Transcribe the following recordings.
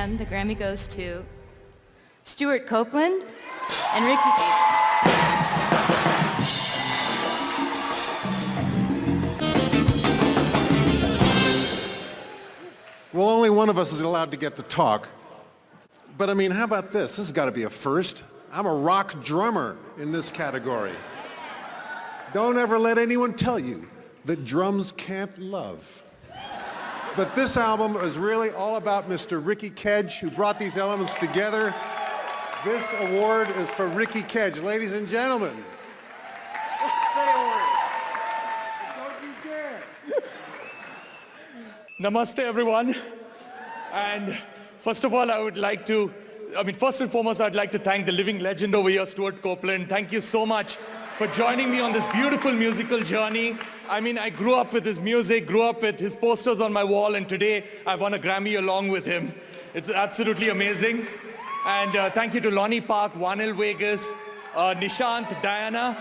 again, the Grammy goes to Stuart Copeland and Ricky Kej. Well, only one of us is allowed to get to talk. But I mean, how about this? This has got to be a first. I'm a rock drummer in this category. Don't ever let anyone tell you that drums can't love. But this album is really all about Mr. Ricky Kej, who brought these elements together. This award is for Ricky Kej. Ladies and gentlemen, let's say a word. Don't you dare. Namaste, everyone. And first of all, first and foremost, I'd like to thank the living legend over here, Stuart Copeland. Thank you so much for joining me on this beautiful musical journey. I grew up with his music, grew up with his posters on my wall, and today I won a Grammy along with him. It's absolutely amazing. And thank you to Lonnie Park, Vanil Vegas, Nishant, Diana,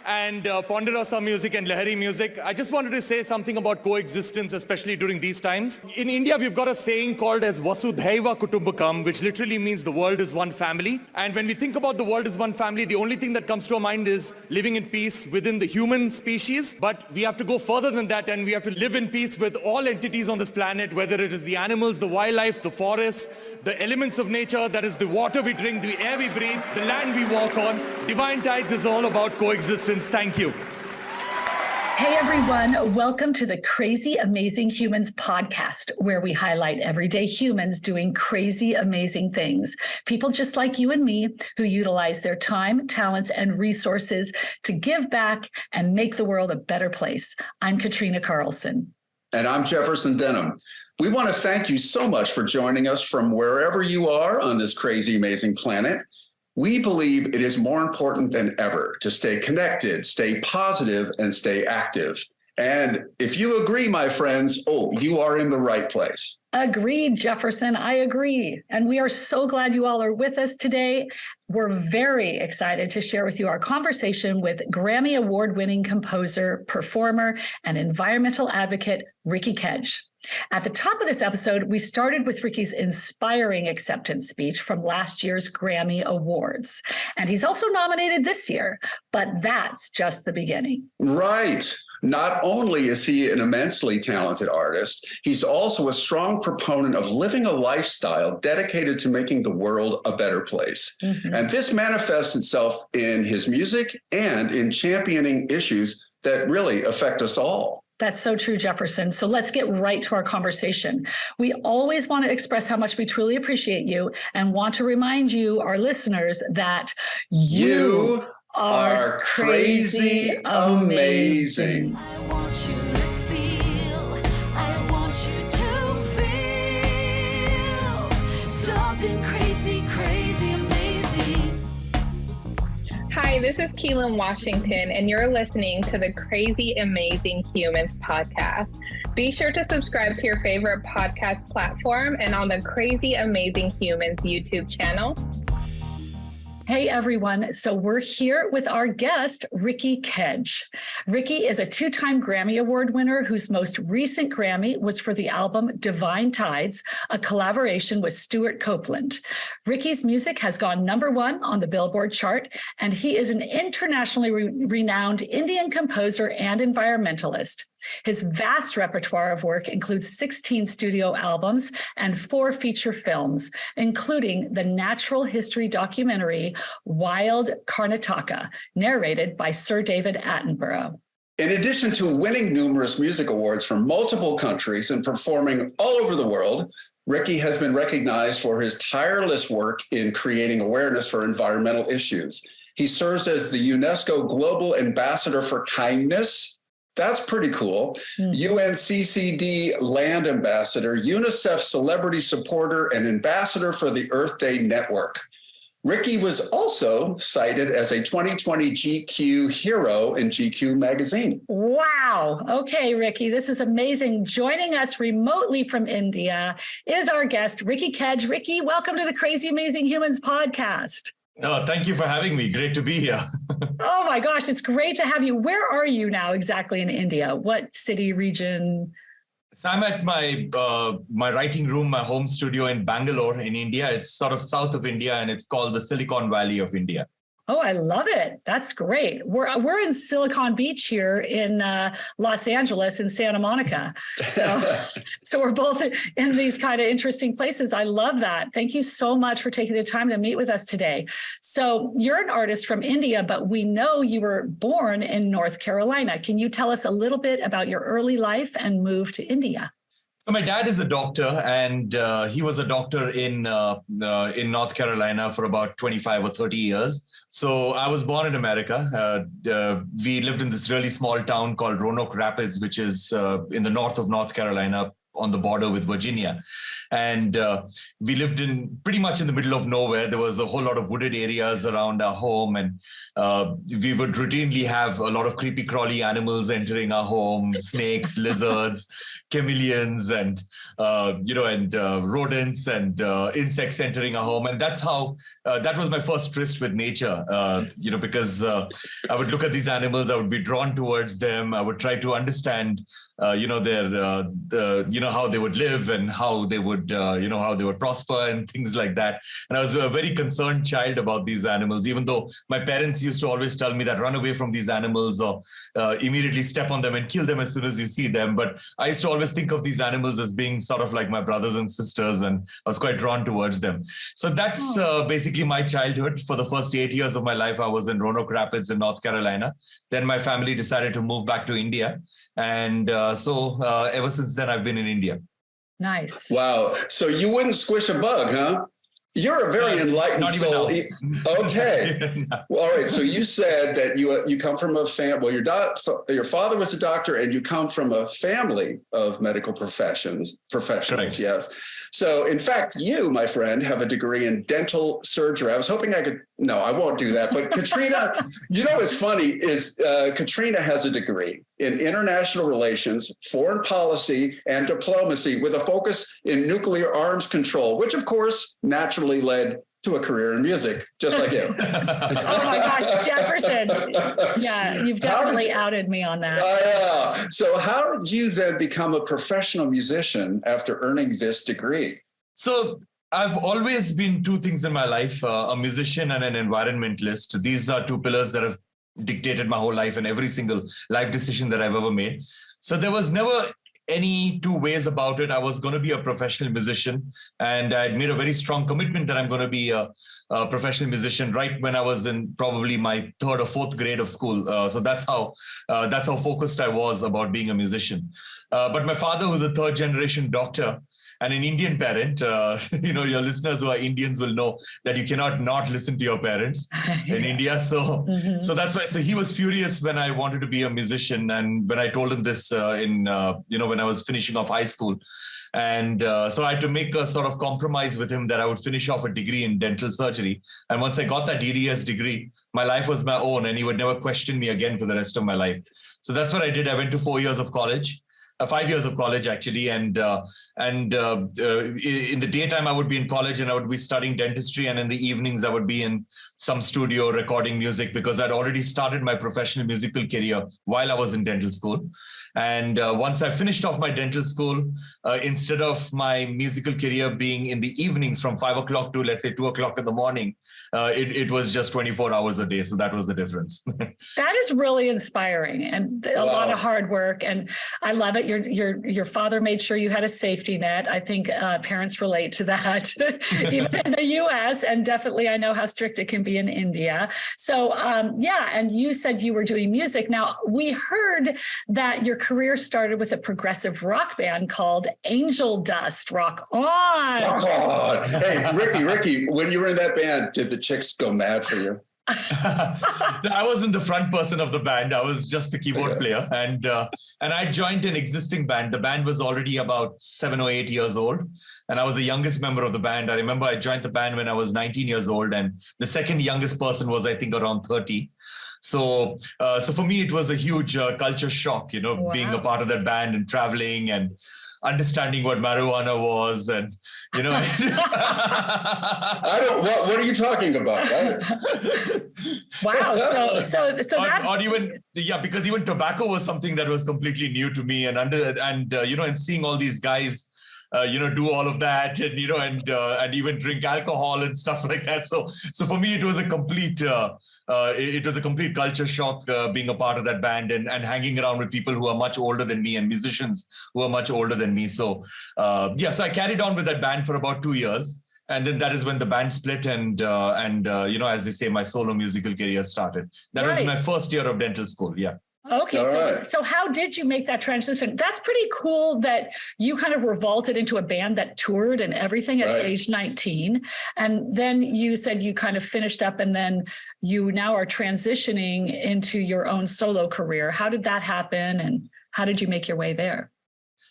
and Ponderosa Music and Lahari Music. I just wanted to say something about coexistence, especially during these times. In India, we've got a saying called as Vasudhaiva Kutumbakam, which literally means the world is one family. And when we think about the world is one family, the only thing that comes to our mind is living in peace within the human species. But we have to go further than that, and we have to live in peace with all entities on this planet, whether it is the animals, the wildlife, the forests, the elements of nature, that is the water we drink, the air we breathe, the land we walk on. Divine Tides is all about coexistence. Thank you. Hey everyone, welcome to the Crazy Amazing Humans podcast, where we highlight everyday humans doing crazy, amazing things. People just like you and me who utilize their time, talents, and resources to give back and make the world a better place. I'm Katrina Carlson. And I'm Jefferson Denim. We want to thank you so much for joining us from wherever you are on this crazy, amazing planet. We believe it is more important than ever to stay connected, stay positive, and stay active. And if you agree, my friends, you are in the right place. Agreed, Jefferson. I agree. And we are so glad you all are with us today. We're very excited to share with you our conversation with Grammy Award-winning composer, performer, and environmental advocate, Ricky Kej. At the top of this episode, we started with Ricky's inspiring acceptance speech from last year's Grammy Awards. And he's also nominated this year, but that's just the beginning. Right. Not only is he an immensely talented artist, he's also a strong proponent of living a lifestyle dedicated to making the world a better place. Mm-hmm. And this manifests itself in his music and in championing issues that really affect us all. That's so true, Jefferson. So let's get right to our conversation. We always want to express how much we truly appreciate you and want to remind you, our listeners, that you are crazy amazing. I want you to feel, I want you to feel something crazy, crazy amazing. Hi, this is Keelan Washington, and you're listening to the Crazy Amazing Humans podcast. Be sure to subscribe to your favorite podcast platform and on the Crazy Amazing Humans YouTube channel. Hey everyone, so we're here with our guest, Ricky Kej. Ricky is a two-time Grammy Award winner whose most recent Grammy was for the album Divine Tides, a collaboration with Stuart Copeland. Ricky's music has gone #1 on the Billboard chart, and he is an internationally renowned Indian composer and environmentalist. His vast repertoire of work includes 16 studio albums and 4 feature films, including the natural history documentary Wild Karnataka, narrated by Sir David Attenborough. In addition to winning numerous music awards from multiple countries and performing all over the world, Ricky has been recognized for his tireless work in creating awareness for environmental issues. He serves as the UNESCO Global Ambassador for Kindness. That's pretty cool. UNCCD Land Ambassador, UNICEF Celebrity Supporter, and Ambassador for the Earth Day Network. Ricky was also cited as a 2020 GQ hero in GQ magazine. Wow. Okay, Ricky, this is amazing. Joining us remotely from India is our guest, Ricky Kej. Ricky, welcome to the Crazy Amazing Humans podcast. Oh, thank you for having me. Great to be here. Oh my gosh, it's great to have you. Where are you now exactly in India? What city, region? So I'm at my writing room, my home studio in Bangalore in India. It's sort of south of India, and it's called the Silicon Valley of India. Oh, I love it. That's great. We're in Silicon Beach here in Los Angeles in Santa Monica. So we're both in these kind of interesting places. I love that. Thank you so much for taking the time to meet with us today. So you're an artist from India, but we know you were born in North Carolina. Can you tell us a little bit about your early life and move to India? So my dad is a doctor, and he was a doctor in North Carolina for about 25 or 30 years. So I was born in America. We lived in this really small town called Roanoke Rapids, which is in the north of North Carolina, on the border with Virginia. And we lived in pretty much in the middle of nowhere. There was a whole lot of wooded areas around our home, and we would routinely have a lot of creepy crawly animals entering our home: snakes, lizards, chameleons, and rodents and insects entering our home. And that's how that was my first tryst with nature. Because I would look at these animals, I would be drawn towards them. I would try to understand how they would live and how they would prosper and things like that. And I was a very concerned child about these animals, even though my parents used to always tell me that run away from these animals or immediately step on them and kill them as soon as you see them. But I used to always think of these animals as being sort of like my brothers and sisters, and I was quite drawn towards them. So that's basically my childhood. For the first 8 years of my life, I was in Roanoke Rapids in North Carolina. Then my family decided to move back to India. And so ever since then, I've been in India. Nice. Wow. So you wouldn't squish a bug, huh? You're a very enlightened soul. Okay. Well, all right. So you said that you come from a family. Well, your father was a doctor, and you come from a family of medical professionals. Correct. Yes. So, in fact, you, my friend, have a degree in dental surgery. I was hoping I could. No, I won't do that. But Katrina, what's funny is Katrina has a degree in international relations, foreign policy, and diplomacy with a focus in nuclear arms control, which, of course, naturally led to a career in music, just like you. Oh my gosh, Jefferson. Yeah, you've definitely outed me on that. I know. So how did you then become a professional musician after earning this degree? So I've always been two things in my life, a musician and an environmentalist. These are two pillars that have dictated my whole life and every single life decision that I've ever made. So there was never any two ways about it. I was going to be a professional musician, and I'd made a very strong commitment that I'm going to be a professional musician right when I was in probably my third or fourth grade of school. So that's how focused I was about being a musician. But my father, who's a third generation doctor and an Indian parent, your listeners who are Indians will know that you cannot not listen to your parents in India. So that's why. So he was furious when I wanted to be a musician, and when I told him this when I was finishing off high school. And so I had to make a sort of compromise with him that I would finish off a degree in dental surgery. And once I got that DDS degree, my life was my own, and he would never question me again for the rest of my life. So that's what I did. I went to 4 years of college. 5 years of college, actually. And in the daytime, I would be in college and I would be studying dentistry. And in the evenings, I would be in some studio recording music, because I'd already started my professional musical career while I was in dental school. And once I finished off my dental school, instead of my musical career being in the evenings from 5 o'clock to, let's say, 2 o'clock in the morning, it was just 24 hours a day. So that was the difference. That is really inspiring, and a lot of hard work. And I love it. Your father made sure you had a safety net. I think parents relate to that, even in the U.S. And definitely I know how strict it can be in India. So and you said you were doing music. Now, we heard that your career started with a progressive rock band called Angel Dust. Rock on! Rock on! Hey, Ricky, when you were in that band, did the chicks go mad for you? I wasn't the front person of the band. I was just the keyboard player. And I joined an existing band. The band was already about 7 or 8 years old. And I was the youngest member of the band. I remember I joined the band when I was 19 years old. And the second youngest person was, I think, around 30. So for me, it was a huge culture shock, being a part of that band and traveling. And understanding what marijuana was, and I don't. What are you talking about? Wow. So that. Or even because even tobacco was something that was completely new to me, and and seeing all these guys. Do all of that, and and even drink alcohol and stuff like that. So for me, it was a complete culture shock being a part of that band and hanging around with people who are much older than me and musicians who are much older than me. So so I carried on with that band for about 2 years, and then that is when the band split, and as they say, my solo musical career started. That was my first year of dental school. Yeah. Okay, so how did you make that transition? That's pretty cool that you kind of revolted into a band that toured and everything at age 19. And then you said you kind of finished up, and then you now are transitioning into your own solo career. How did that happen, and how did you make your way there?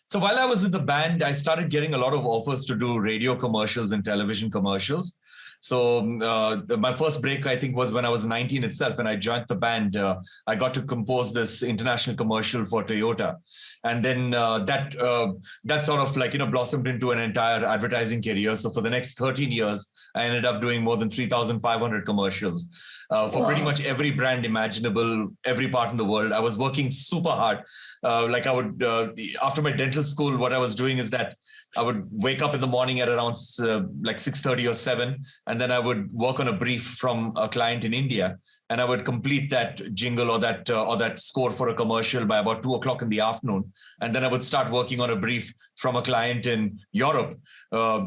So while I was in the band, I started getting a lot of offers to do radio commercials and television commercials. So my first break, I think, was when I was 19 itself, and I joined the band. I got to compose this international commercial for Toyota. And then that sort of blossomed into an entire advertising career. So for the next 13 years, I ended up doing more than 3,500 commercials for pretty much every brand imaginable, every part in the world. I was working super hard. After my dental school, what I was doing is that I would wake up in the morning at around 6:30 or 7, and then I would work on a brief from a client in India, and I would complete that jingle or that score for a commercial by about 2 o'clock in the afternoon, and then I would start working on a brief from a client in Europe,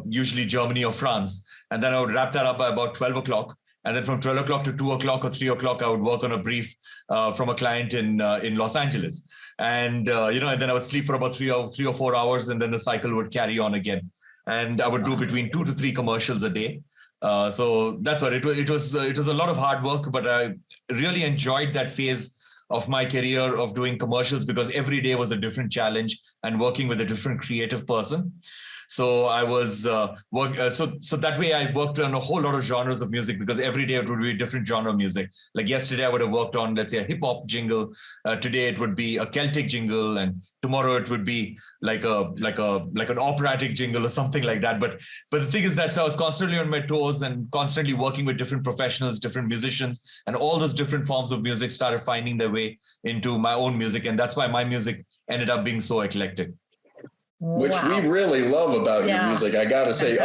usually Germany or France, and then I would wrap that up by about 12 o'clock. And then from 12 o'clock to 2 o'clock or 3 o'clock, I would work on a brief from a client in Los Angeles. And, and then I would sleep for about 3 or 4 hours, and then the cycle would carry on again. And I would do between 2 to 3 commercials a day. So that's what it was. It was a lot of hard work, but I really enjoyed that phase of my career of doing commercials because every day was a different challenge and working with a different creative person. So I was so that way I worked on a whole lot of genres of music because every day it would be a different genre of music. Like yesterday I would have worked on, let's say, a hip hop jingle. Today it would be a Celtic jingle, and tomorrow it would be like an operatic jingle or something like that. But the thing is that so I was constantly on my toes and constantly working with different professionals, different musicians, and all those different forms of music started finding their way into my own music, and that's why my music ended up being so eclectic. Which we really love about your music, I got to say.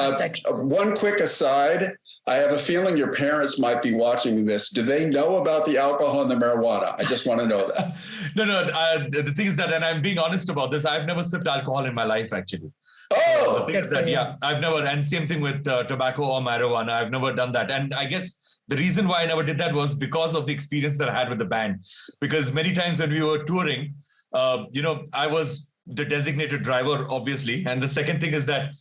One quick aside, I have a feeling your parents might be watching this. Do they know about the alcohol and the marijuana? I just want to know that. No. The thing is that, and I'm being honest about this, I've never sipped alcohol in my life, actually. Oh! The thing is that, I've never, and same thing with tobacco or marijuana, I've never done that. And I guess the reason why I never did that was because of the experience that I had with the band. Because many times when we were touring, I was the designated driver, obviously. And the second thing is that,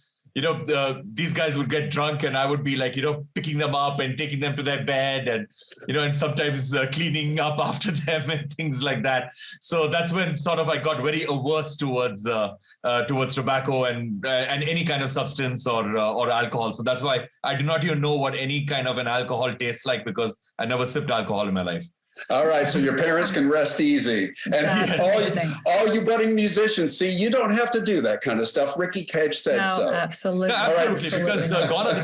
these guys would get drunk and I would be like, picking them up and taking them to their bed and, and sometimes cleaning up after them and things like that. So that's when sort of I got very averse towards tobacco and any kind of substance or alcohol. So that's why I do not even know what any kind of an alcohol tastes like because I never sipped alcohol in my life. All right, so your parents can rest easy. And all you budding musicians, see, you don't have to do that kind of stuff. Ricky Kej said so. Absolutely. No, absolutely, because gone are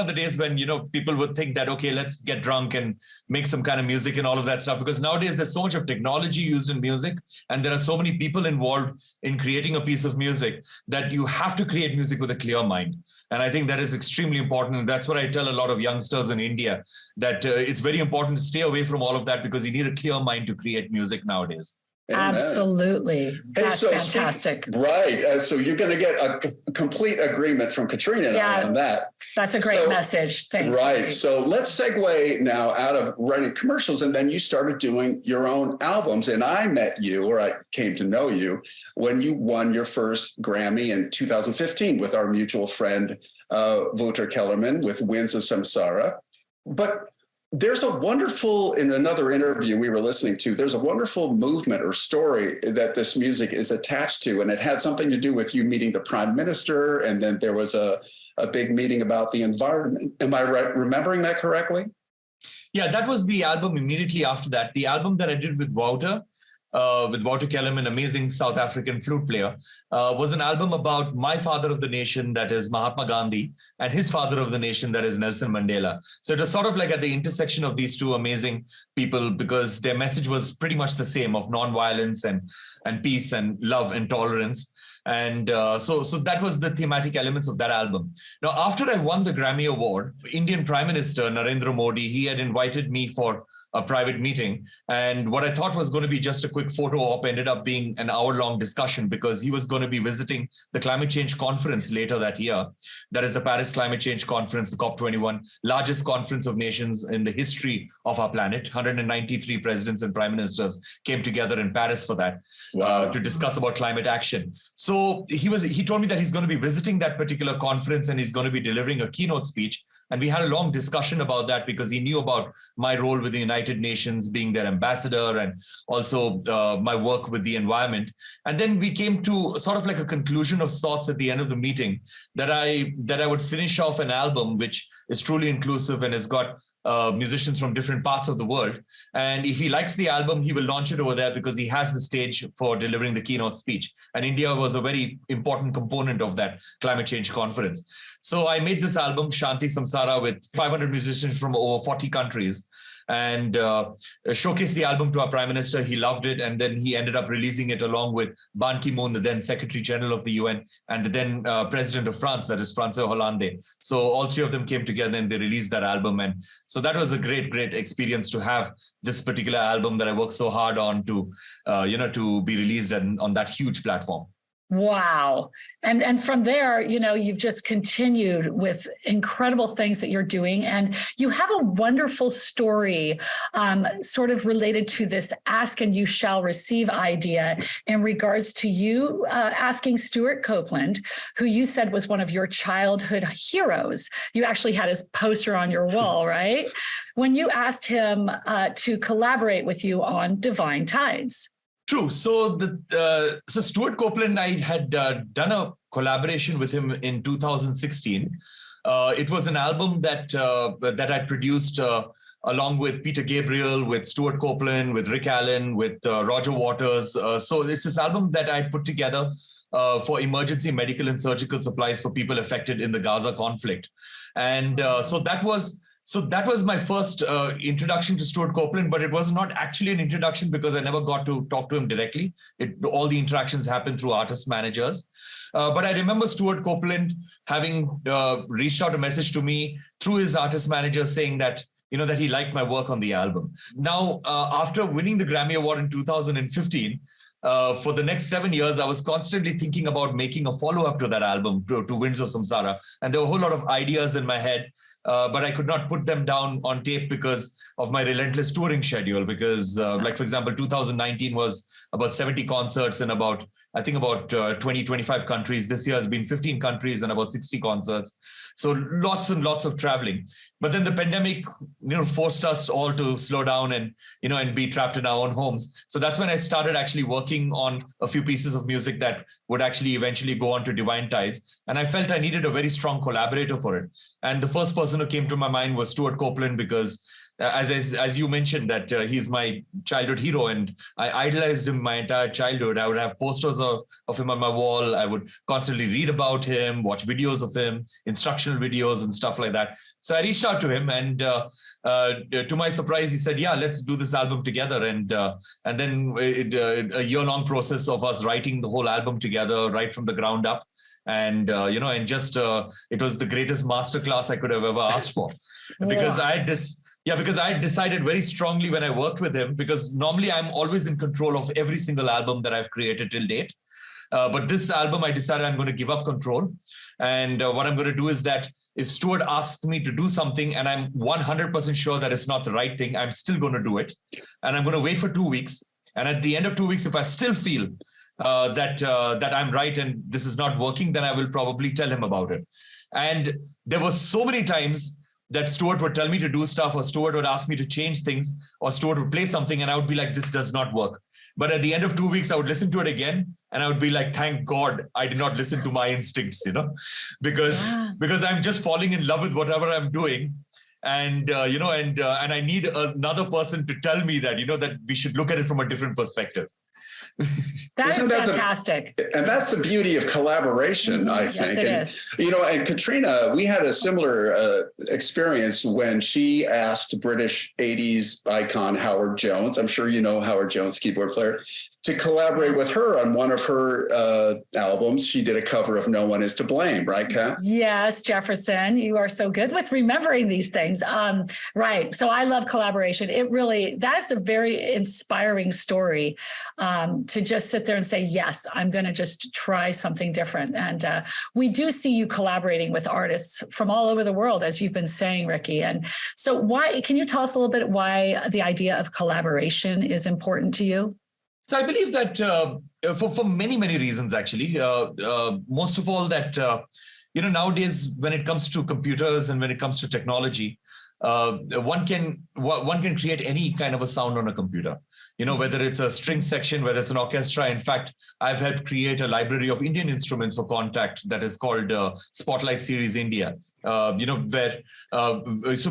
the days when people would think that, okay, let's get drunk and make some kind of music and all of that stuff. Because nowadays there's so much of technology used in music, and there are so many people involved in creating a piece of music that you have to create music with a clear mind. And I think that is extremely important. And that's what I tell a lot of youngsters in India, that it's very important to stay away from all of that because you need a clear mind to create music nowadays. Amen. Absolutely. That's fantastic. Right. So you're going to get a complete agreement from Katrina on that. That's a great message. Thanks. Right. Ricky. So let's segue now out of writing commercials. And then you started doing your own albums. And I met you, or I came to know you, when you won your first Grammy in 2015 with our mutual friend, Wouter Kellerman, with Winds of Samsara. But there's a wonderful, in another interview we were listening to, there's a wonderful movement or story that this music is attached to, and it had something to do with you meeting the Prime Minister, and then there was a big meeting about the environment. Am I remembering that correctly? Yeah, that was the album immediately after that. The album that I did with Wouter, with Wouter Kellum, an amazing South African flute player, was an album about my father of the nation, that is Mahatma Gandhi, and his father of the nation, that is Nelson Mandela. So it was sort of like at the intersection of these two amazing people, because their message was pretty much the same, of non-violence and peace and love and tolerance. And so that was the thematic elements of that album. Now, after I won the Grammy Award, Indian Prime Minister Narendra Modi, he had invited me for a private meeting. And what I thought was going to be just a quick photo op ended up being an hour-long discussion, because he was going to be visiting the climate change conference later that year. That is the Paris Climate Change Conference, the COP21, largest conference of nations in the history of our planet. 193 presidents and prime ministers came together in Paris for that. Wow. To discuss about climate action. So he told me that he's going to be visiting that particular conference and he's going to be delivering a keynote speech. And we had a long discussion about that, because he knew about my role with the United Nations, being their ambassador, and also my work with the environment. And then we came to sort of like a conclusion of sorts at the end of the meeting, that I would finish off an album which is truly inclusive and has got musicians from different parts of the world. And if he likes the album, he will launch it over there, because he has the stage for delivering the keynote speech. And India was a very important component of that climate change conference. So I made this album, Shanti Samsara, with 500 musicians from over 40 countries, and showcased the album to our Prime Minister. He loved it. And then he ended up releasing it along with Ban Ki-moon, the then Secretary General of the UN, and the then President of France, that is François Hollande. So all three of them came together and they released that album. And so that was a great, great experience to have this particular album that I worked so hard on to, to be released on that huge platform. Wow. And from there, you've just continued with incredible things that you're doing. And you have a wonderful story sort of related to this ask and you shall receive idea in regards to you asking Stuart Copeland, who you said was one of your childhood heroes. You actually had his poster on your wall, right? When you asked him to collaborate with you on Divine Tides. True. So so Stuart Copeland, I had done a collaboration with him in 2016. It was an album that I produced along with Peter Gabriel, with Stuart Copeland, with Rick Allen, with Roger Waters. So it's this album that I put together for emergency medical and surgical supplies for people affected in the Gaza conflict. And so that was my first introduction to Stuart Copeland, but it was not actually an introduction because I never got to talk to him directly. All the interactions happened through artist managers. But I remember Stuart Copeland having reached out a message to me through his artist manager saying that, that he liked my work on the album. Now, after winning the Grammy Award in 2015, for the next 7 years, I was constantly thinking about making a follow-up to that album, to Winds of Samsara. And there were a whole lot of ideas in my head. But I could not put them down on tape because of my relentless touring schedule. Because, like, for example, 2019 was about 70 concerts in about 20, 25 countries. This year has been 15 countries and about 60 concerts. So lots and lots of traveling. But then the pandemic, forced us all to slow down and be trapped in our own homes. So that's when I started actually working on a few pieces of music that would actually eventually go on to Divine Tides. And I felt I needed a very strong collaborator for it. And the first person who came to my mind was Stuart Copeland, because as you mentioned, that he's my childhood hero, and I idolized him my entire childhood. I would have posters of him on my wall. I would constantly read about him, watch videos of him, instructional videos and stuff like that. So I reached out to him, and to my surprise, he said, "Yeah, let's do this album together." And then a year-long process of us writing the whole album together, right from the ground up. And it was the greatest masterclass I could have ever asked for, because because I had decided very strongly when I worked with him, because normally I'm always in control of every single album that I've created till date. But this album, I decided I'm going to give up control. And what I'm going to do is that if Stuart asks me to do something and I'm 100% sure that it's not the right thing, I'm still going to do it. And I'm going to wait for 2 weeks. And at the end of 2 weeks, if I still feel that I'm right and this is not working, then I will probably tell him about it. And there were so many times that Stuart would tell me to do stuff, or Stuart would ask me to change things, or Stuart would play something and I would be like, this does not work. But at the end of 2 weeks, I would listen to it again and I would be like, thank God I did not listen to my instincts, because I'm just falling in love with whatever I'm doing. And, and I need another person to tell me that, that we should look at it from a different perspective. That is fantastic. And that's the beauty of collaboration, I think. Yes, it is. You know, and Katrina, we had a similar experience when she asked British 80s icon Howard Jones, I'm sure you know Howard Jones, keyboard player, to collaborate with her on one of her albums. She did a cover of No One Is to Blame, right, Kath? Yes, Jefferson, you are so good with remembering these things. Right. So I love collaboration. That's a very inspiring story, to just sit there and say, yes, I'm going to just try something different. And we do see you collaborating with artists from all over the world, as you've been saying, Ricky. And so can you tell us a little bit why the idea of collaboration is important to you? So I believe that for many, many reasons, actually, most of all that, nowadays, when it comes to computers and when it comes to technology, one can create any kind of a sound on a computer. Whether it's a string section, whether it's an orchestra. In fact, I've helped create a library of Indian instruments for Contact that is called Spotlight Series India. So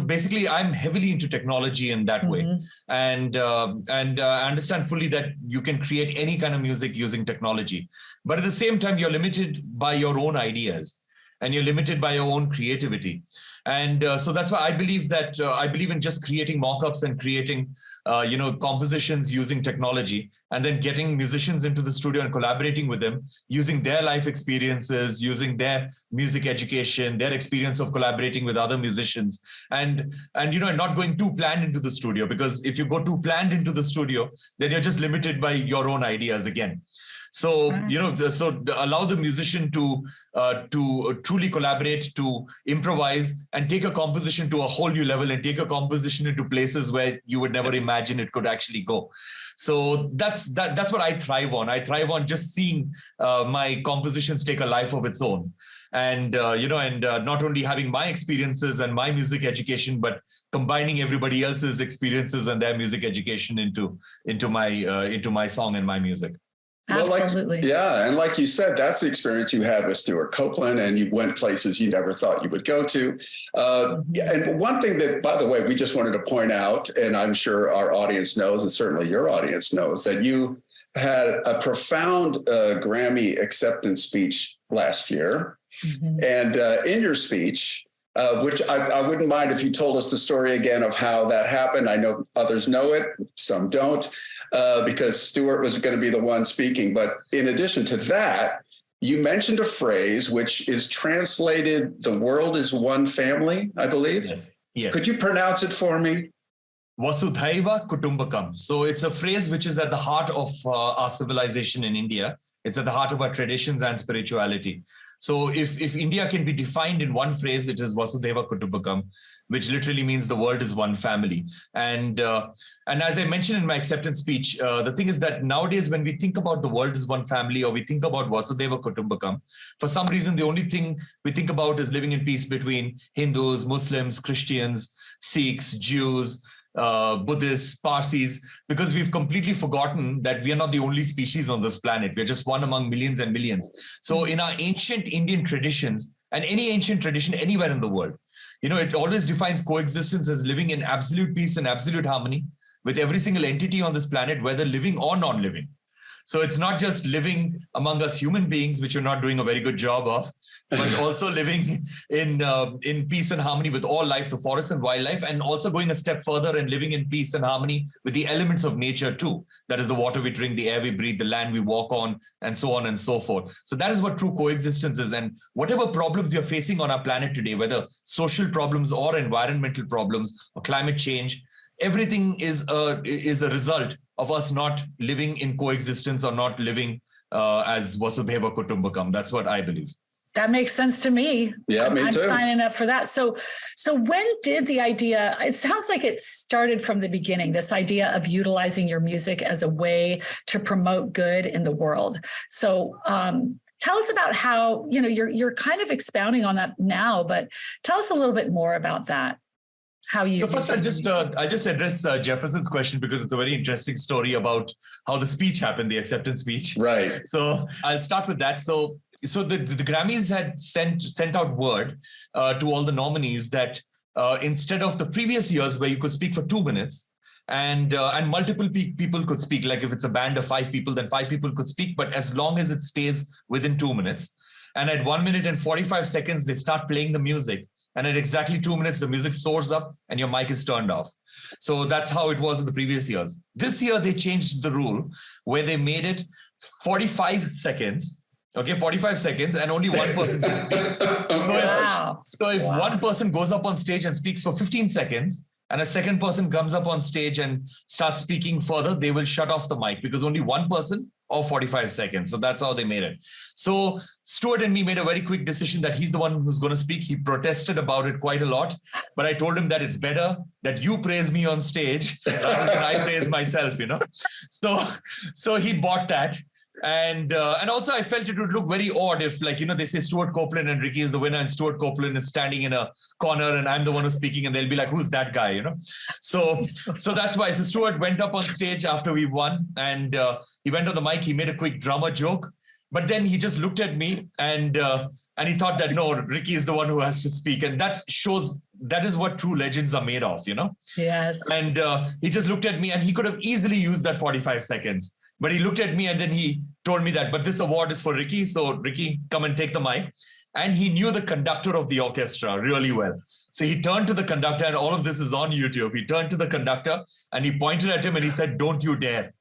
basically I'm heavily into technology in that way. And I understand fully that you can create any kind of music using technology. But at the same time, you're limited by your own ideas and you're limited by your own creativity. And so that's why I believe that I believe in just creating mock-ups and creating compositions using technology, and then getting musicians into the studio and collaborating with them, using their life experiences, using their music education, their experience of collaborating with other musicians, and not going too planned into the studio, because if you go too planned into the studio, then you're just limited by your own ideas again. So, so allow the musician to truly collaborate, to improvise, and take a composition to a whole new level, and take a composition into places where you would never imagine it could actually go. So that's what I thrive on. I thrive on just seeing my compositions take a life of its own. And, not only having my experiences and my music education, but combining everybody else's experiences and their music education into my song and my music. Absolutely. And like you said, that's the experience you had with Stuart Copeland, and you went places you never thought you would go to. And one thing that, by the way, we just wanted to point out, and I'm sure our audience knows, and certainly your audience knows, that you had a profound Grammy acceptance speech last year. And in your speech, which I wouldn't mind if you told us the story again of how that happened. I know others know it, some don't. Because Stuart was going to be the one speaking. But in addition to that, you mentioned a phrase which is translated, the world is one family, I believe. Yes. Could you pronounce it for me? Vasudhaiva Kutumbakam. So it's a phrase which is at the heart of our civilization in India. It's at the heart of our traditions and spirituality. So if India can be defined in one phrase, it is Vasudhaiva Kutumbakam, which literally means the world is one family. And as I mentioned in my acceptance speech, the thing is that nowadays when we think about the world is one family, or we think about Vasudhaiva Kutumbakam, for some reason, the only thing we think about is living in peace between Hindus, Muslims, Christians, Sikhs, Jews, Buddhists, Parsis, because we've completely forgotten that we are not the only species on this planet. We're just one among millions and millions. So in our ancient Indian traditions, and any ancient tradition anywhere in the world, it always defines coexistence as living in absolute peace and absolute harmony with every single entity on this planet, whether living or non-living. So it's not just living among us human beings, which you're not doing a very good job of, but also living in peace and harmony with all life, the forest and wildlife, and also going a step further and living in peace and harmony with the elements of nature too. That is the water we drink, the air we breathe, the land we walk on, and so on and so forth. So that is what true coexistence is. And whatever problems you're facing on our planet today, whether social problems or environmental problems or climate change, everything is a result of us not living in coexistence or not living as Vasudhaiva Kutumbakam. That's what I believe. That makes sense to me. Yeah, me too. I'm signing up for that. So when did the idea, it sounds like it started from the beginning, this idea of utilizing your music as a way to promote good in the world. So tell us about how, you're kind of expounding on that now, but tell us a little bit more about that. So first, I'll just address Jefferson's question, because it's a very interesting story about how the speech happened, the acceptance speech. Right. So I'll start with that. So the Grammys had sent out word to all the nominees that instead of the previous years where you could speak for 2 minutes, and multiple people could speak. Like if it's a band of 5 people, then 5 people could speak, but as long as it stays within 2 minutes. And at 1 minute and 45 seconds, they start playing the music. And at exactly 2 minutes, the music soars up and your mic is turned off. So that's how it was in the previous years. This year, they changed the rule where they made it 45 seconds. Okay, 45 seconds, and only one person can speak. So if one person goes up on stage and speaks for 15 seconds, and a second person comes up on stage and starts speaking further, they will shut off the mic because only one person or 45 seconds. So that's how they made it. So Stuart and me made a very quick decision that he's the one who's going to speak. He protested about it quite a lot, but I told him that it's better that you praise me on stage rather than I praise myself, you know. So he bought that. And also I felt it would look very odd if, like, you know, they say Stuart Copeland and Ricky is the winner and Stuart Copeland is standing in a corner and I'm the one who's speaking and they'll be like, who's that guy, you know? So that's why. So Stuart went up on stage after we won and he went on the mic, he made a quick drummer joke, but then he just looked at me and he thought that, no, Ricky is the one who has to speak. And that shows, that is what true legends are made of, you know? Yes. And he just looked at me and he could have easily used that 45 seconds. But he looked at me and then he told me that, but this award is for Ricky. So Ricky, come and take the mic. And he knew the conductor of the orchestra really well. So he turned to the conductor, and all of this is on YouTube. He turned to the conductor and he pointed at him and he said, don't you dare.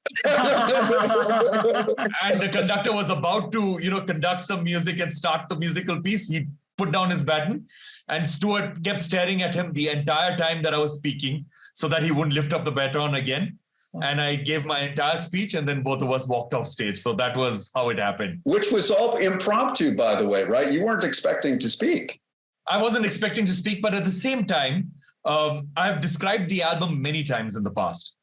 And the conductor was about to, you know, conduct some music and start the musical piece. He put down his baton and Stuart kept staring at him the entire time that I was speaking so that he wouldn't lift up the baton again. And I gave my entire speech and then both of us walked off stage. So that was how it happened. Which was all impromptu, by the way, right? You weren't expecting to speak. I wasn't expecting to speak, but at the same time, I've described the album many times in the past.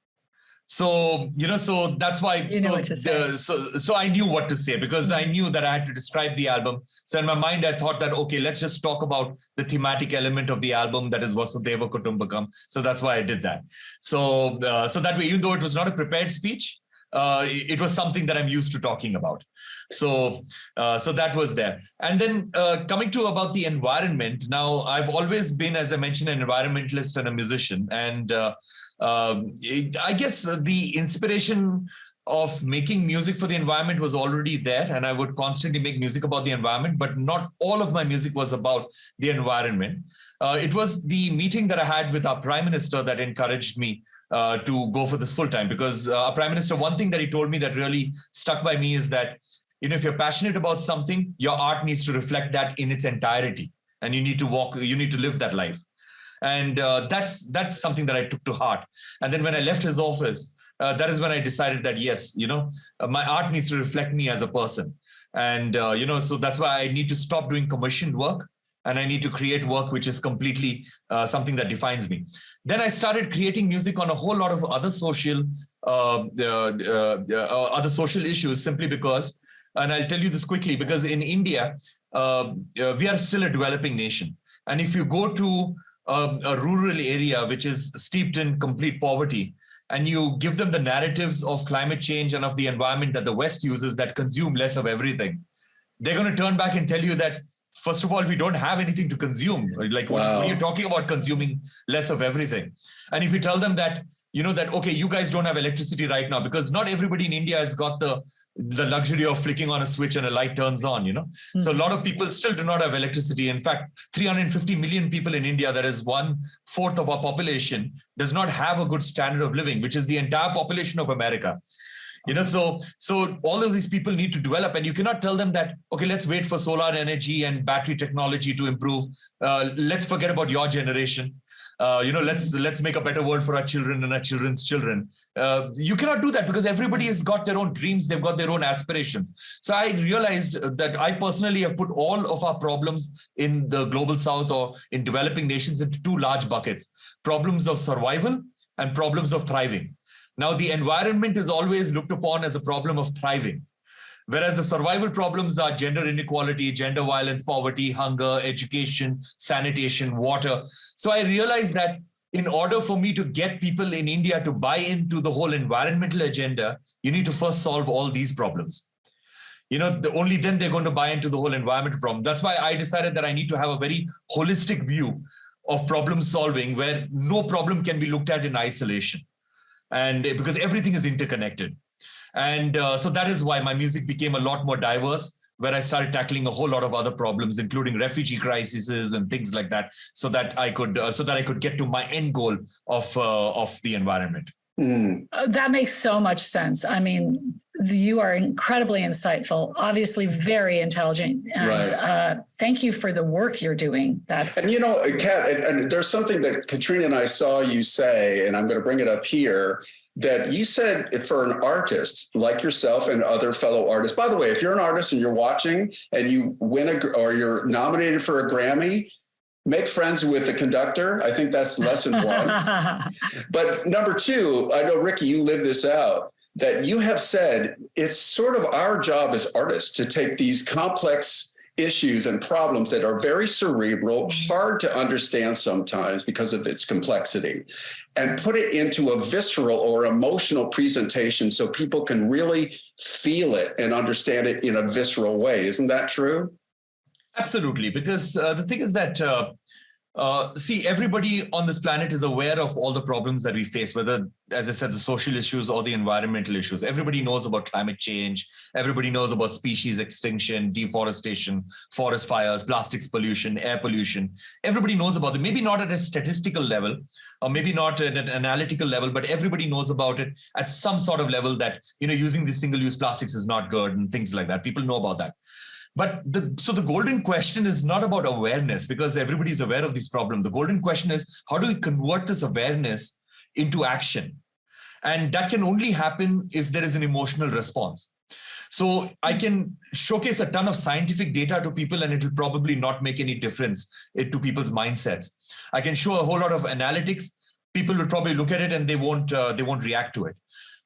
So, you know, so that's why, so I knew what to say because I knew that I had to describe the album. So in my mind, I thought that, okay, let's just talk about the thematic element of the album, that is Vasudhaiva Kutumbakam. So that's why I did that. So that way, even though it was not a prepared speech, it was something that I'm used to talking about. So that was there. And then coming to about the environment, now I've always been, as I mentioned, an environmentalist and a musician. And I guess the inspiration of making music for the environment was already there, and I would constantly make music about the environment, but not all of my music was about the environment. It was the meeting that I had with our Prime Minister that encouraged me to go for this full time, because our Prime Minister, one thing that he told me that really stuck by me is that, you know, if you're passionate about something, your art needs to reflect that in its entirety, and you need to live that life. And that's something that I took to heart. And then when I left his office, that is when I decided that, yes, you know, my art needs to reflect me as a person. And, you know, so that's why I need to stop doing commissioned work and I need to create work which is completely something that defines me. Then I started creating music on a whole lot of other social issues, simply because, and I'll tell you this quickly, because in India, we are still a developing nation. And if you go to a rural area which is steeped in complete poverty, and you give them the narratives of climate change and of the environment that the West uses that consume less of everything, they're going to turn back and tell you that, first of all, we don't have anything to consume. Like, what are you talking about consuming less of everything? And if you tell them that, you know, that, okay, you guys don't have electricity right now, because not everybody in India has got the luxury of flicking on a switch and a light turns on, you know. Mm-hmm. So a lot of people still do not have electricity. In fact, 350 million people in India, that is 1/4 of our population, does not have a good standard of living, which is the entire population of America. You know, so all of these people need to develop, and you cannot tell them that, okay, let's wait for solar energy and battery technology to improve. Let's forget about your generation. You know, let's make a better world for our children and our children's children. You cannot do that because everybody has got their own dreams. They've got their own aspirations. So I realized that I personally have put all of our problems in the global South or in developing nations into two large buckets: problems of survival and problems of thriving. Now, the environment is always looked upon as a problem of thriving, whereas the survival problems are gender inequality, gender violence, poverty, hunger, education, sanitation, water. So I realized that in order for me to get people in India to buy into the whole environmental agenda, you need to first solve all these problems. You know, only then they're going to buy into the whole environmental problem. That's why I decided that I need to have a very holistic view of problem solving, where no problem can be looked at in isolation. and because everything is interconnected. And so that is why my music became a lot more diverse, where I started tackling a whole lot of other problems, including refugee crises and things like that, so that I could get to my end goal of the environment. That makes so much sense. I mean, you are incredibly insightful, obviously very intelligent, and thank you for the work you're doing. And you know, Kat, and there's something that Katrina and I saw you say, and I'm going to bring it up here, that you said for an artist like yourself and other fellow artists, by the way, if you're an artist and you're watching and you win or you're nominated for a Grammy, make friends with the conductor. I think that's lesson one. But number two, I know, Ricky, you live this out, that you have said it's sort of our job as artists to take these complex issues and problems that are very cerebral, hard to understand sometimes because of its complexity, and put it into a visceral or emotional presentation so people can really feel it and understand it in a visceral way. Isn't that true? Absolutely, because the thing is that, see, everybody on this planet is aware of all the problems that we face, whether, as I said, the social issues or the environmental issues. Everybody knows about climate change. Everybody knows about species extinction, deforestation, forest fires, plastics pollution, air pollution. Everybody knows about them, maybe not at a statistical level, or maybe not at an analytical level, but everybody knows about it at some sort of level that, you know, using these single-use plastics is not good and things like that. People know about that. But so the golden question is not about awareness, because everybody's aware of these problems. The golden question is, how do we convert this awareness into action? And that can only happen if there is an emotional response. So I can showcase a ton of scientific data to people and it will probably not make any difference to people's mindsets. I can show a whole lot of analytics. People will probably look at it and they won't react to it.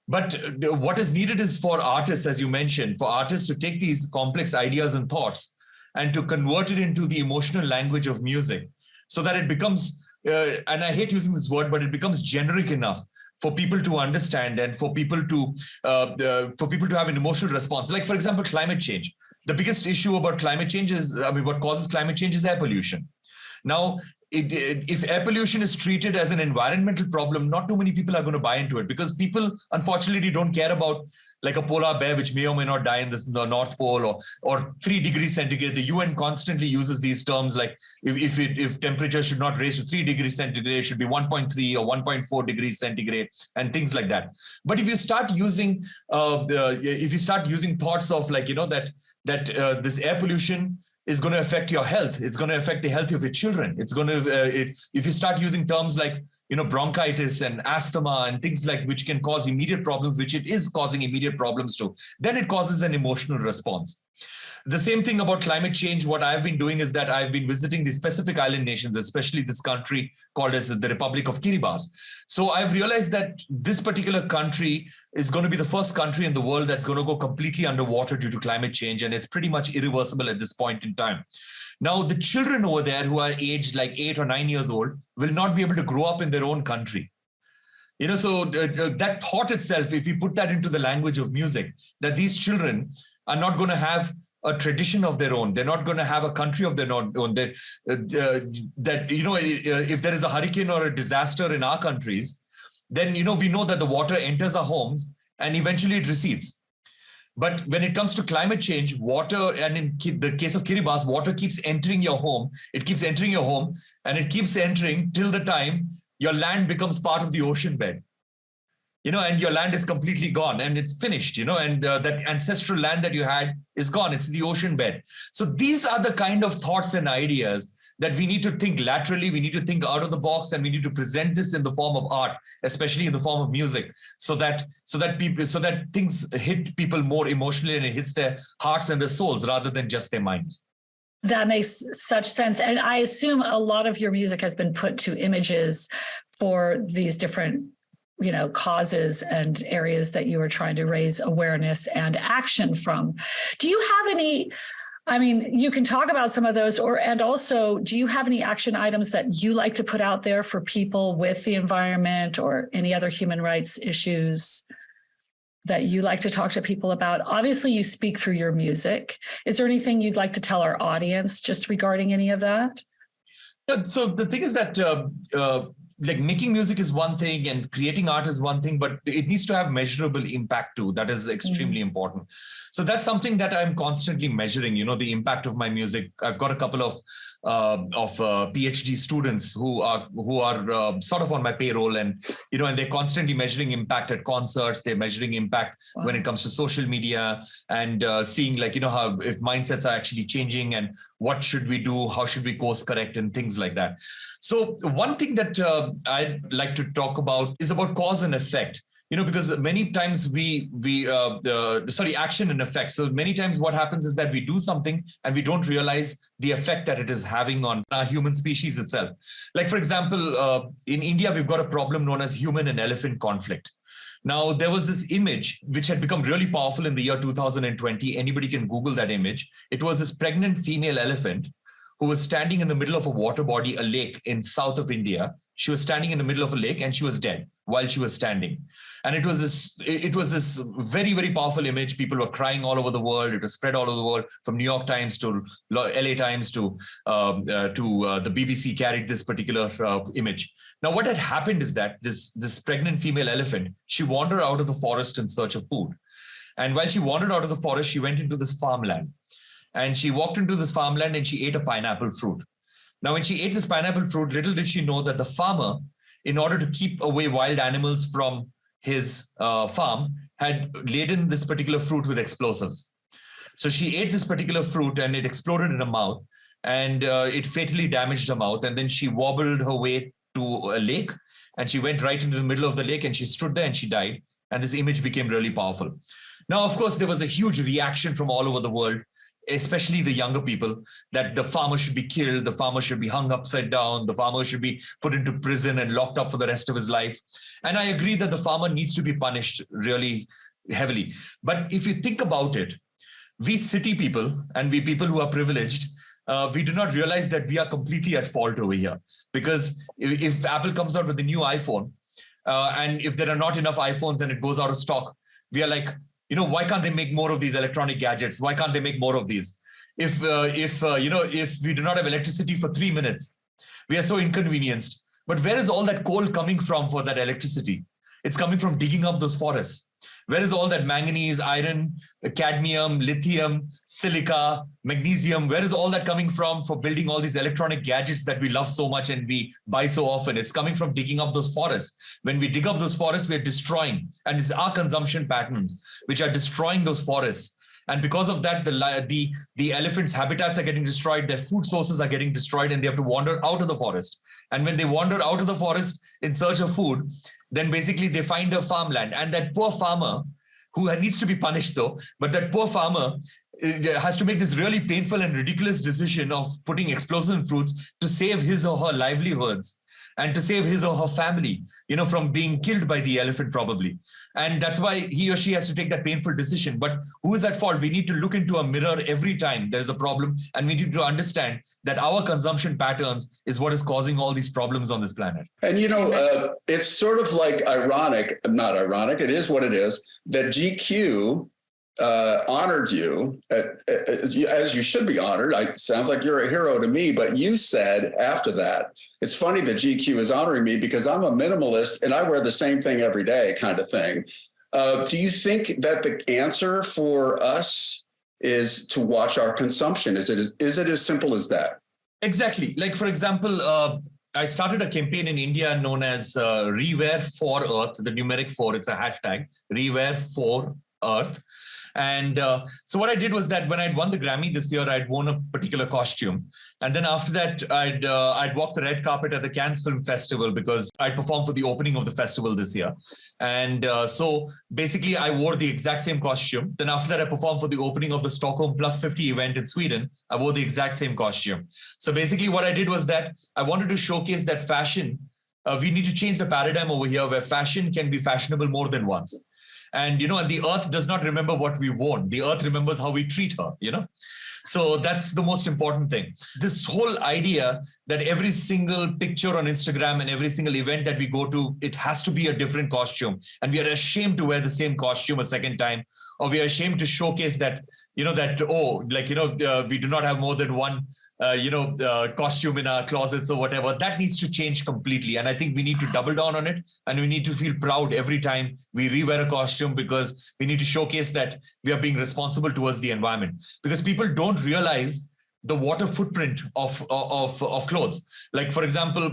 But what is needed is for artists, as you mentioned, for artists to take these complex ideas and thoughts and to convert it into the emotional language of music so that it becomes, and I hate using this word, but it becomes generic enough for people to understand and for people to have an emotional response. Like, for example, climate change. The biggest issue about climate change is, what causes climate change is air pollution. Now, if air pollution is treated as an environmental problem, not too many people are going to buy into it, because people, unfortunately, don't care about like a polar bear, which may or may not die in the North Pole, or 3 degrees centigrade. The UN constantly uses these terms like if temperature should not raise to 3 degrees centigrade, it should be 1.3 or 1.4 degrees centigrade and things like that. But if you start using thoughts of like, you know, that this air pollution is going to affect your health. It's going to affect the health of your children. It's going to, if you start using terms like, you know, bronchitis and asthma and things like which can cause immediate problems, which it is causing immediate problems to, then it causes an emotional response. The same thing about climate change. What I've been doing is that I've been visiting the Pacific Island nations, especially this country called as the Republic of Kiribati. So I've realized that this particular country is going to be the first country in the world that's going to go completely underwater due to climate change. And it's pretty much irreversible at this point in time. Now, the children over there who are aged like 8 or 9 years old will not be able to grow up in their own country. You know, so that thought itself, if you put that into the language of music, that these children are not going to have a tradition of their own. They're not going to have a country of their own. That, you know, if there is a hurricane or a disaster in our countries, then, you know, we know that the water enters our homes and eventually it recedes. But when it comes to climate change, water, and in the case of Kiribati, water keeps entering your home. It keeps entering your home and it keeps entering till the time your land becomes part of the ocean bed. You know, and your land is completely gone and it's finished, you know, and that ancestral land that you had is gone. It's the ocean bed. So these are the kind of thoughts and ideas that we need to think laterally. We need to think out of the box, and we need to present this in the form of art, especially in the form of music, so that things hit people more emotionally and it hits their hearts and their souls rather than just their minds. That makes such sense. And I assume a lot of your music has been put to images for these different, you know, causes and areas that you are trying to raise awareness and action from. Do you have any, I mean, you can talk about some of those, and also, do you have any action items that you like to put out there for people with the environment or any other human rights issues that you like to talk to people about? Obviously, you speak through your music. Is there anything you'd like to tell our audience just regarding any of that? Yeah, so the thing is that like making music is one thing and creating art is one thing, but it needs to have measurable impact too. That is extremely important. So that's something that I'm constantly measuring, the impact of my music. I've got a couple of PhD students who are sort of on my payroll, and and they're constantly measuring impact at concerts. They're measuring impact when it comes to social media, and seeing how if mindsets are actually changing and what should we do, how should we course correct and things like that. So one thing that I'd like to talk about is about cause and effect. Because many times action and effect. So many times what happens is that we do something and we don't realize the effect that it is having on our human species itself. Like, for example, in India, we've got a problem known as human and elephant conflict. Now, there was this image which had become really powerful in the year 2020. Anybody can Google that image. It was this pregnant female elephant who was standing in the middle of a water body, a lake in south of India. She was standing in the middle of a lake and she was dead while she was standing. And it was this very, very powerful image. People were crying all over the world. It was spread all over the world, from New York Times to LA Times to the BBC carried this particular image. Now, what had happened is that this pregnant female elephant, she wandered out of the forest in search of food. And while she wandered out of the forest, she went into this farmland. And she walked into this farmland and she ate a pineapple fruit. Now, when she ate this pineapple fruit, little did she know that the farmer, in order to keep away wild animals from his farm, had laden this particular fruit with explosives. So she ate this particular fruit and it exploded in her mouth, and it fatally damaged her mouth. And then she wobbled her way to a lake, and she went right into the middle of the lake and she stood there and she died. And this image became really powerful. Now, of course, there was a huge reaction from all over the world, especially the younger people, that the farmer should be killed, the farmer should be hung upside down, the farmer should be put into prison and locked up for the rest of his life. And I agree that the farmer needs to be punished really heavily. But if you think about it, we city people and we people who are privileged, we do not realize that we are completely at fault over here. Because if Apple comes out with a new iPhone, and if there are not enough iPhones and it goes out of stock, we are like, why can't they make more of these electronic gadgets? Why can't they make more of these? If we do not have electricity for 3 minutes, we are so inconvenienced. But where is all that coal coming from for that electricity? It's coming from digging up those forests. Where is all that manganese, iron, cadmium, lithium, silica, magnesium? Where is all that coming from for building all these electronic gadgets that we love so much and we buy so often? It's coming from digging up those forests. When we dig up those forests, we're destroying. And it's our consumption patterns which are destroying those forests. And because of that, the elephants' habitats are getting destroyed, their food sources are getting destroyed, and they have to wander out of the forest. And when they wander out of the forest in search of food, then basically they find a farmland. And that poor farmer, who needs to be punished though, but that poor farmer has to make this really painful and ridiculous decision of putting explosive fruits to save his or her livelihoods and to save his or her family, from being killed by the elephant probably. And that's why he or she has to take that painful decision. But who is at fault? We need to look into a mirror every time there's a problem, and we need to understand that our consumption patterns is what is causing all these problems on this planet. And, it's sort of like not ironic, it is what it is, that GQ honored you, as you should be honored. It sounds like you're a hero to me, but you said after that, it's funny that GQ is honoring me because I'm a minimalist and I wear the same thing every day kind of thing. Do you think that the answer for us is to watch our consumption? Is it as simple as that? Exactly. Like, for example, I started a campaign in India known as Rewear for Earth, the numeric 4, it's a hashtag, Rewear for Earth. And so what I did was that when I'd won the Grammy this year, I'd worn a particular costume. And then after that, I'd walked the red carpet at the Cannes Film Festival because I'd performed for the opening of the festival this year. And so basically I wore the exact same costume. Then after that, I performed for the opening of the Stockholm Plus 50 event in Sweden. I wore the exact same costume. So basically what I did was that I wanted to showcase that fashion. We need to change the paradigm over here where fashion can be fashionable more than once. And, and the earth does not remember what we worn. The earth remembers how we treat her, So that's the most important thing. This whole idea that every single picture on Instagram and every single event that we go to, it has to be a different costume. And we are ashamed to wear the same costume a second time, or we are ashamed to showcase that, we do not have more than one costume in our closets or whatever. That needs to change completely. And I think we need to double down on it. And we need to feel proud every time we rewear a costume, because we need to showcase that we are being responsible towards the environment. Because people don't realize the water footprint of clothes. Like, for example,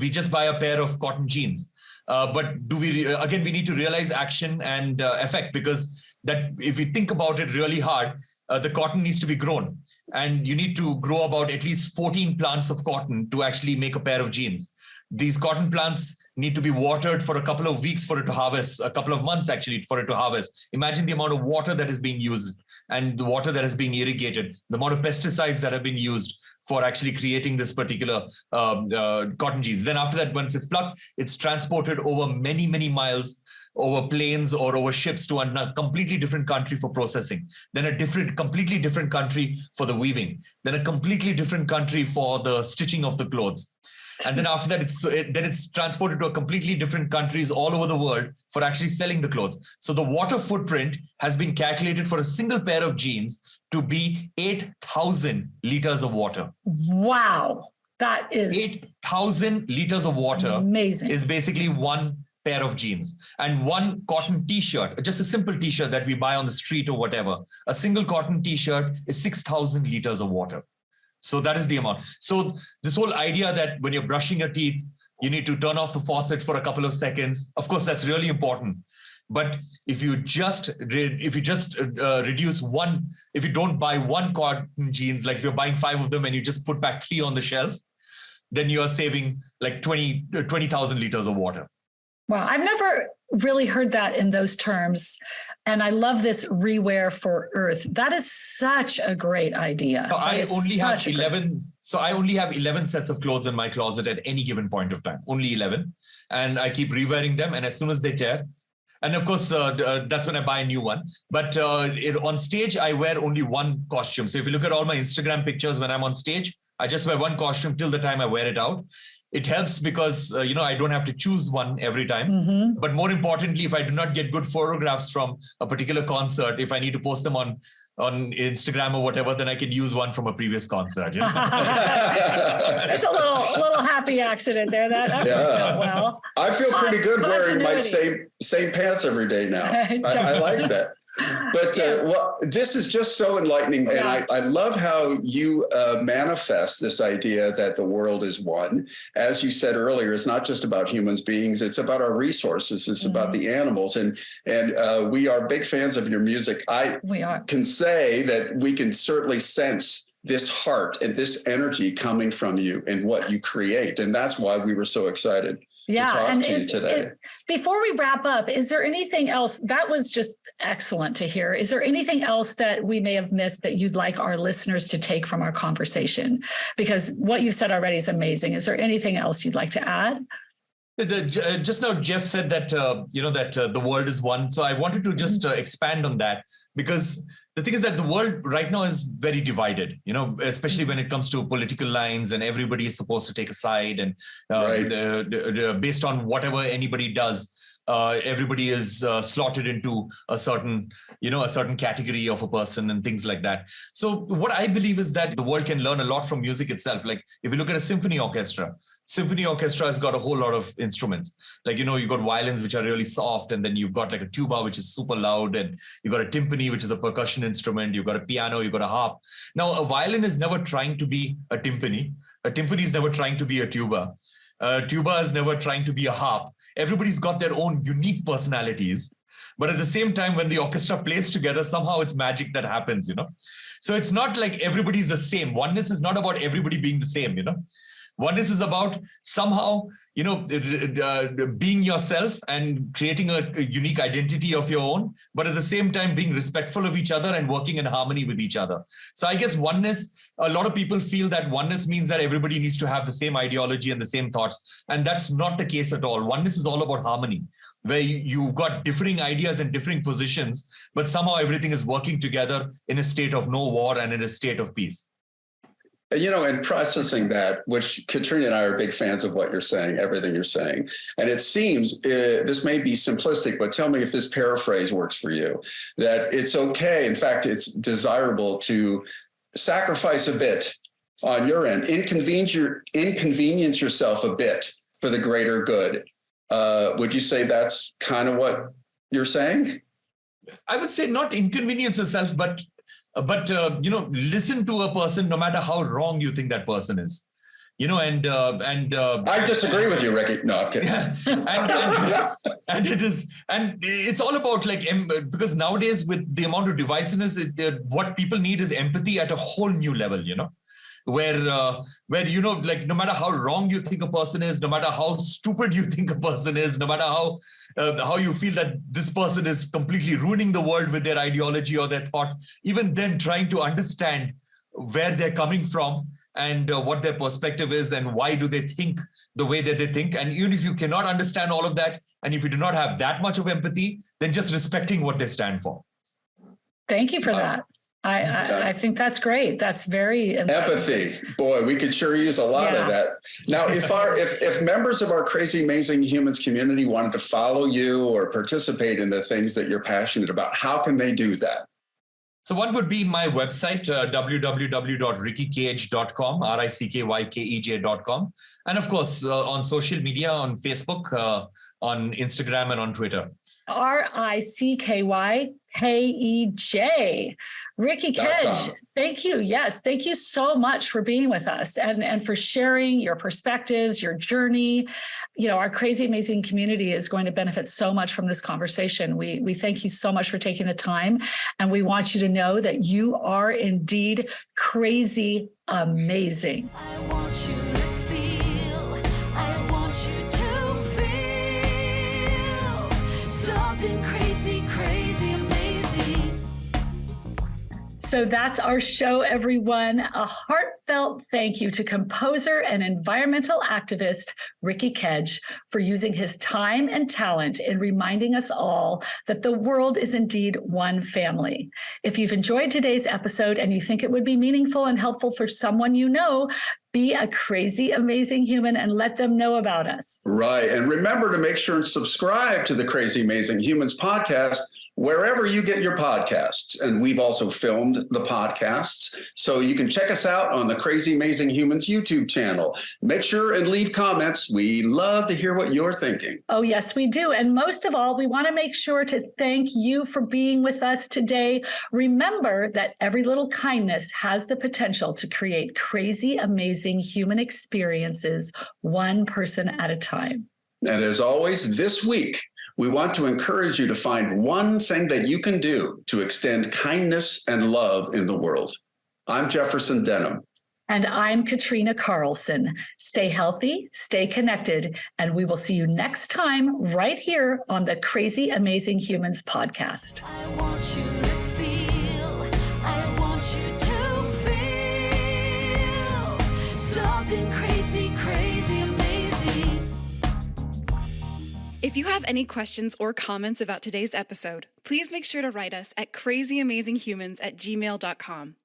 we just buy a pair of cotton jeans. But we need to realize action and effect, because that if we think about it really hard, the cotton needs to be grown. And you need to grow about at least 14 plants of cotton to actually make a pair of jeans. These cotton plants need to be watered for a couple of weeks for it to harvest, a couple of months actually for it to harvest. Imagine the amount of water that is being used and the water that is being irrigated, the amount of pesticides that have been used for actually creating this particular cotton jeans. Then after that, once it's plucked, it's transported over many, many miles, over planes or over ships to a completely different country for processing, then a completely different country for the weaving, then a completely different country for the stitching of the clothes. And then after that, it's transported to a completely different countries all over the world for actually selling the clothes. So the water footprint has been calculated for a single pair of jeans to be 8,000 liters of water. Wow. That is 8,000 liters of water. Amazing. Is basically one pair of jeans. And one cotton t-shirt, just a simple t-shirt that we buy on the street or whatever, a single cotton t-shirt is 6,000 liters of water. So that is the amount. So this whole idea that when you're brushing your teeth, you need to turn off the faucet for a couple of seconds. Of course, that's really important. But if you reduce one, if you don't buy one cotton jeans, like if you're buying 5 of them and you just put back 3 on the shelf, then you're saving like 20,000 liters of water. Wow, I've never really heard that in those terms. And I love this rewear for Earth. That is such a great idea. So I only have 11. So I only have 11 sets of clothes in my closet at any given point of time, only 11. And I keep rewearing them. And as soon as they tear, and of course, that's when I buy a new one. But on stage, I wear only one costume. So if you look at all my Instagram pictures when I'm on stage, I just wear one costume till the time I wear it out. It helps because, I don't have to choose one every time. Mm-hmm. But more importantly, if I do not get good photographs from a particular concert, if I need to post them on Instagram or whatever, then I can use one from a previous concert. You know? There's a little happy accident there. That well. I feel pretty good wearing my same pants every day now. I like that. But this is just so enlightening. And I love how you manifest this idea that the world is one. As you said earlier, it's not just about humans beings. It's about our resources. It's about the animals. And we are big fans of your music. We can say that we can certainly sense this heart and this energy coming from you and what you create. And that's why we were so excited. And before we wrap up, is there anything else? That was just excellent to hear. Is there anything else that we may have missed that you'd like our listeners to take from our conversation? Because what you've said already is amazing. Is there anything else you'd like to add? Just now, Jeff said that, that the world is one. So I wanted to just expand on that, because the thing is that the world right now is very divided, especially when it comes to political lines, and everybody is supposed to take a side, and based on whatever anybody does, everybody is slotted into a certain category of a person and things like that. So what I believe is that the world can learn a lot from music itself. Like if you look at a symphony orchestra has got a whole lot of instruments. Like, you've got violins, which are really soft. And then you've got like a tuba, which is super loud. And you've got a timpani, which is a percussion instrument. You've got a piano, you've got a harp. Now, a violin is never trying to be a timpani. A timpani is never trying to be a tuba. Tuba is never trying to be a harp. Everybody's got their own unique personalities. But at the same time, when the orchestra plays together, somehow it's magic that happens, So it's not like everybody's the same. Oneness is not about everybody being the same, Oneness is about somehow, being yourself and creating a unique identity of your own, but at the same time being respectful of each other and working in harmony with each other. So I guess oneness, a lot of people feel that oneness means that everybody needs to have the same ideology and the same thoughts. And that's not the case at all. Oneness is all about harmony, where you've got differing ideas and differing positions, but somehow everything is working together in a state of no war and in a state of peace. And processing that, which Katrina and I are big fans of what you're saying, everything you're saying. And it seems, this may be simplistic, but tell me if this paraphrase works for you, that it's okay. In fact, it's desirable to sacrifice a bit on your end. Inconvenience yourself a bit for the greater good. Would you say that's kind of what you're saying? I would say not inconvenience yourself, but listen to a person no matter how wrong you think that person is. I disagree with you, Ricky. No, I'm kidding. and it's all about because nowadays with the amount of divisiveness, what people need is empathy at a whole new level, where no matter how wrong you think a person is, no matter how stupid you think a person is, no matter how you feel that this person is completely ruining the world with their ideology or their thought, even then trying to understand where they're coming from and what their perspective is and why do they think the way that they think. And even if you cannot understand all of that, and if you do not have that much of empathy, then just respecting what they stand for. Thank you for that. I think that's great. That's very empathy. Boy, we could sure use a lot of that. Now, if members of our Crazy Amazing Humans community wanted to follow you or participate in the things that you're passionate about, how can they do that? So one would be my website, www.rickykej.com, RICKYKEJ.com. And of course, on social media, on Facebook, on Instagram, and on Twitter. RICKYKEJ. Ricky Kej, thank you. Yes, thank you so much for being with us and for sharing your perspectives, your journey. Our Crazy Amazing community is going to benefit so much from this conversation. We thank you so much for taking the time, and we want you to know that you are indeed crazy amazing. I want you to feel, I want you to feel something crazy, crazy amazing. So that's our show, everyone. A heartfelt thank you to composer and environmental activist Ricky Kej for using his time and talent in reminding us all that the world is indeed one family. If you've enjoyed today's episode and you think it would be meaningful and helpful for someone you know, be a crazy, amazing human and let them know about us. Right. And remember to make sure and subscribe to the Crazy Amazing Humans podcast wherever you get your podcasts. And we've also filmed the podcasts, so you can check us out on the Crazy Amazing Humans YouTube channel. Make sure and leave comments. We love to hear what you're thinking. Oh, yes, we do. And most of all, we want to make sure to thank you for being with us today. Remember that every little kindness has the potential to create crazy, amazing human experiences, one person at a time. And as always, this week, we want to encourage you to find one thing that you can do to extend kindness and love in the world. I'm Jefferson Denim. And I'm Katrina Carlson. Stay healthy, stay connected, and we will see you next time right here on the Crazy Amazing Humans podcast. I want you to feel, I want you to feel something crazy, crazy amazing. If you have any questions or comments about today's episode, please make sure to write us at crazyamanginghumans@gmail.com.